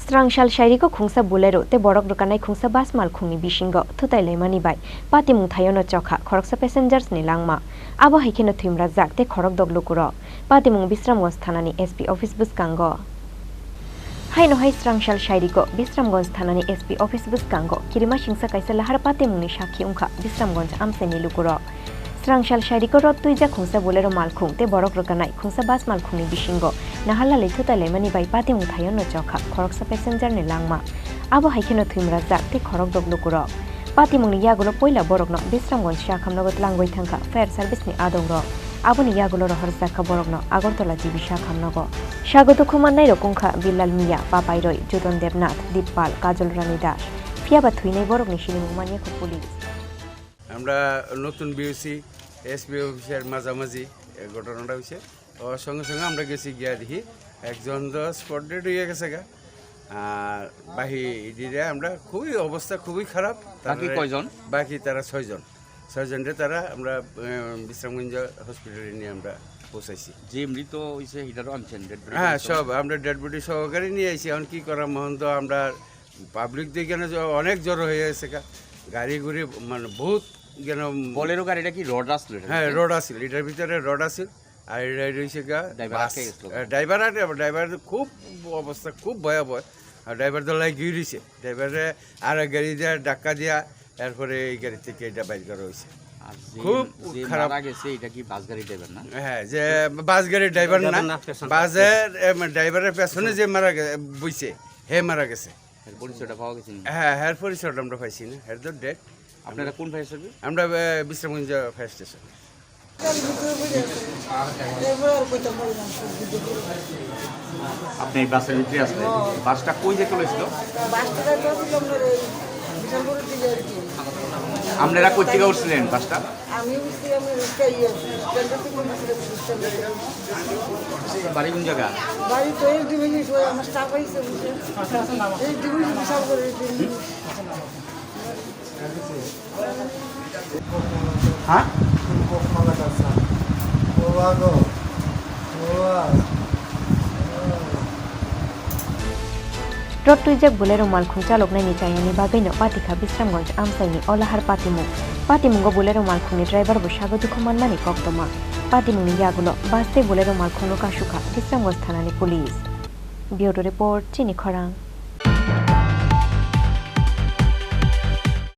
Strangshal Shairiko Khongsa Bolero, te Borok Rukanai Khongsa Bas Malkhungni Bisingo, Thotailaimani bai, Pati Mungthayono Chokha, Khoroksa passengers ni Langma, Abo Hikeno Thimra Zak, te Khorok Doglukuro, Pati Mung Bisramgons Thanani SP Office Buskango. Hai no hai Strangshal Shairiko, Bisramgons Thanani SP Office Buskango, Kirima Shingsa Kaisa Lahar Pati Mungni Shaki Unka, Bisramgons Amseni Lukuro. Strangshal Shairiko Rot Tuija Khongsa Bolero Malkhung, te Borok Rukanai, Khongsa Bas Malkhungni Bisingo, Nahala le Thotailaimani bai Pati Mungthayono Chokha, Khoroksa passenger ni Langma, Abo Hikeno Thimra Zak, te Khorok Doglukuro. Pati Mungni Yagulo Poila Borokno, Bisramgons Shakamnogot Langoi Thanka, Fair Service ni Adongro. Aboni Yagulo Horsaka Borogno, Agortola Jibisha Kamnogo. Shagoto Kumanai Rokunka, Bilal Mia, Papairoi, Judon Devnath, Dipal, Kajol Rani Dash, Fiaba Twine Borogni Shini Police. আমরা নতুন BOC SP officer মাঝামাঝি ঘটনাটা হয়েছে ওর সঙ্গে সঙ্গে আমরা গেছি গিয়া দেখি একজন তো স্পট ডেড হয়ে গেছে গা আর বাকি দিদি আমরা খুবই অবস্থা খুবই খারাপ বাকি কয়জন বাকি তারা ছয়জনরে তারা আমরা বিশ্রামগঞ্জ হসপিটালে নিয়ে আমরা পৌঁছাইছি যে মৃত হইছে হিটারও আনছেন হ্যাঁ সব আমরা ডেড বডি সহকারে নিয়ে আইছি এখন কি করা মহন তো আমরা পাবলিক দেখে অনেক জ্বর হয়ে গেছে গাড়ি গুড়ি মানে বহুত কেন বলেরো গাড়িটা কি রড আসল হ্যাঁ রড আসল এটার ভিতরে রড আসল আর এটা রয়েছে গা ড্রাইভার খুব অবস্থা খুব ভয়াবহ আর ড্রাইভার তো লাই গিয়ে রয়েছে ড্রাইভারে আর গাড়ি দেওয়া ডাক্কা দেওয়া এরপরে এই গাড়ি থেকে এটা বাইর করা হয়েছে খুব খারাপ গেছে এটা কি বাস গাড়ি ড্রাইভার না হ্যাঁ যে বাস গাড়ির ড্রাইভার না বাসের ড্রাইভারের পেছনে যে মারা বইছে হে মারা গেছে পরিচয়টা পাওয়া গেছে হ্যাঁ হ্যাঁ পরিচয়টা আমরা পাইছি না হের তো ডেট আপনারা কোন ফায়ার সার্ভিস আমরা বিশ্রামগঞ্জ ফায়ার স্টেশন আপনি বাসের ভিতরে আসলেন বাসটা কই যেতে হয়েছিল আপনারা কই থেকে উঠছিলেন বাসটা বাড়ি কোন জায়গা বাড়ি তো এই ডিভিশন আমার স্টাফ হইছে এই ডিভিশন সব করে হ্যাঁ Rot Tuija Bolero Malkhung Chalok Nai Chayani Bagaino Patika Bisramgons Amsaini Olahar Patimungo Bolero Malkhungni driver bo Shagoto Kumanmani Koktoma Patimuni Yagulo Baste Bolero Malkhung Kashuka Bisramgons Thanani Police Bureau Report Chini Khorang